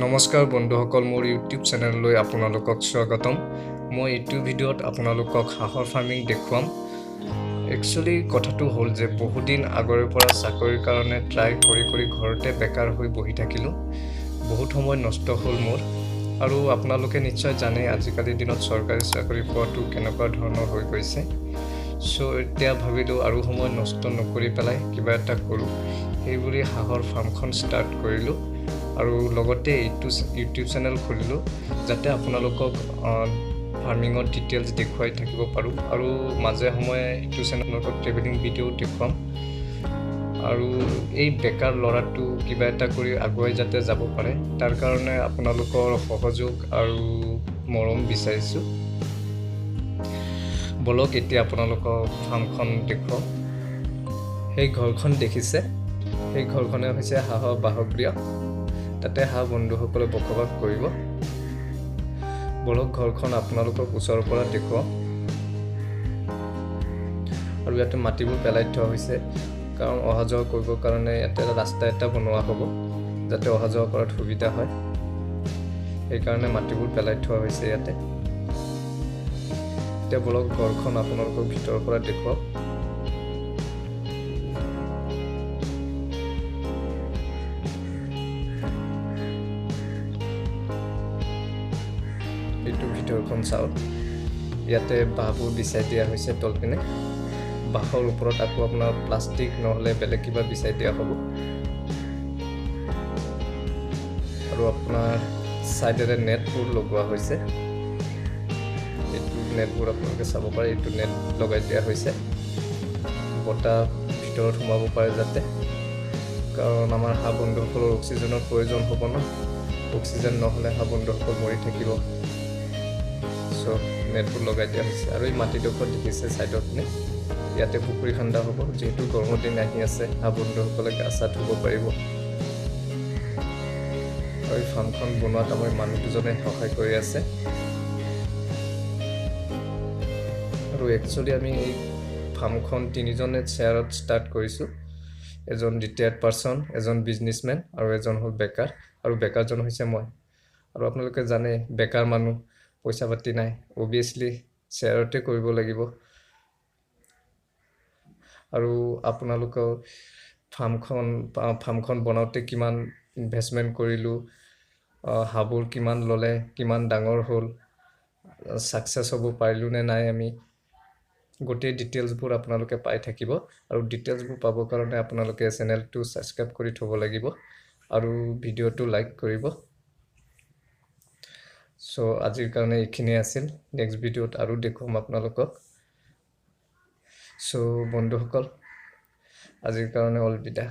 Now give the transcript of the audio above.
নমস্কাৰ বন্ধুসকল, মোৰ ইউটিউব চেনেললৈ আপোনালোকক স্বাগতম। মই এইটো ভিডিঅ'ত আপোনালোকক হাঁহৰ ফাৰ্মিং দেখুৱাম। একচুৱেলি কথাটো হ'ল যে বহুদিন আগৰে পৰা চাকৰিৰ কাৰণে ট্ৰাই কৰি ঘৰতে বেকাৰ হৈ বহি থাকিলোঁ। বহুত সময় নষ্ট হ'ল মোৰ। আৰু আপোনালোকে নিশ্চয় জানে আজিকালিৰ দিনত চৰকাৰী চাকৰি পোৱাটো কেনেকুৱা ধৰণৰ হৈ গৈছে। এতিয়া ভাবিলোঁ আৰু সময় নষ্ট নকৰি পেলাই কিবা এটা কৰোঁ। সেইবুলি হাঁহৰ ফাৰ্মখন ষ্টাৰ্ট কৰিলোঁ আৰু লগতে এইটো ইউটিউব চেনেল খুলিলোঁ যাতে আপোনালোকক ফাৰ্মিঙৰ ডিটেইলছ দেখুৱাই থাকিব পাৰোঁ আৰু মাজে সময়ে এইটো চেনেলত ট্ৰেভেলিং ভিডিঅ' দেখুৱাম। আৰু এই বেকাৰ ল'ৰাটো কিবা এটা কৰি আগুৱাই যাতে যাব পাৰে তাৰ কাৰণে আপোনালোকৰ সহযোগ আৰু মৰম বিচাৰিছোঁ। বলক এতিয়া আপোনালোকৰ ফাৰ্মখন দেখুৱাওঁ। সেই ঘৰখন দেখিছে, সেই ঘৰখনে হৈছে হাঁহৰ বাসগৃহ। তাতে হাঁহ বন্ধুসকলে বসবাস কৰিব। বলক ঘৰখন আপোনালোকক ওচৰৰ পৰা দেখুৱাওঁ। আৰু ইয়াতে মাটিবোৰ পেলাই থোৱা হৈছে কাৰণ অহা যোৱা কৰিবৰ কাৰণে ইয়াতে ৰাস্তা এটা বনোৱা হ'ব যাতে অহা যোৱা কৰাত সুবিধা হয়। সেইকাৰণে মাটিবোৰ পেলাই থোৱা হৈছে ইয়াতে। এতিয়া বলক ঘৰখন আপোনালোকক ভিতৰৰ পৰা দেখুৱাওঁ। এইটো ভিতৰখন চাওক। ইয়াতে বাঁহবোৰ বিছাই দিয়া হৈছে তলপিনে। বাঁহৰ ওপৰত আকৌ আপোনাৰ প্লাষ্টিক নহ'লে বেলেগ কিবা বিছাই দিয়া হ'ব। আৰু আপোনাৰ ছাইডেৰে নেটবোৰ লগোৱা হৈছে। এইটো নেটবোৰ আপোনালোকে চাব পাৰে, এইটো নেট লগাই দিয়া হৈছে বতাহ ভিতৰত সোমাব পাৰে যাতে, কাৰণ আমাৰ হাঁহ বন্ধুসকলৰ অক্সিজেনৰ প্ৰয়োজন হ'ব ন। অক্সিজেন নহ'লে হাঁহ বন্ধুসকল মৰি থাকিব। নেটবোৰ লগাই দিয়া হৈছে। আৰু এই মাটিডোখৰ দেখিছে ছাইডৰ পিনে, ইয়াতে পুখুৰী খান্দা হ'ব। যিহেতু গৰমৰ দিন আহি আছে, হাঁহ বন্ধুসকলে গা চা ধুব পাৰিব। আৰু এই ফাৰ্মখন বনোৱাত আমাৰ মানুহ দুজনে সহায় কৰি আছে। আৰু একচুৱেলি আমি এই ফাৰ্মখন তিনিজনে শ্বেয়াৰত ষ্টাৰ্ট কৰিছোঁ। এজন ৰিটায়াৰ্ড পাৰ্চন, এজন বিজনেছমেন আৰু এজন হ'ল বেকাৰ। আৰু বেকাৰজন হৈছে মই। আৰু আপোনালোকে জানে বেকাৰ মানুহ, পইচা পাতি নাই, অভিয়াছলি শ্বেয়াৰতে কৰিব লাগিব। আৰু আপোনালোকৰ ফাৰ্মখন বনাওঁতে কিমান ইনভেষ্টমেণ্ট কৰিলোঁ, হাঁহবোৰ কিমান ল'লে, কিমান ডাঙৰ হ'ল, ছাকচেছ হ'ব পাৰিলোঁ নে নাই, আমি গোটেই ডিটেইলছবোৰ আপোনালোকে পাই থাকিব। আৰু ডিটেইলছবোৰ পাবৰ কাৰণে আপোনালোকে চেনেলটো ছাবস্ক্ৰাইব কৰি থ'ব লাগিব আৰু ভিডিঅ'টো লাইক কৰিব। আজিৰ কাৰণে এইখিনিয়ে আছিল। নেক্সট ভিডিঅ'ত আৰু দেখুৱাম আপোনালোকক। বন্ধুসকল, আজিৰ কাৰণে অলবিদা।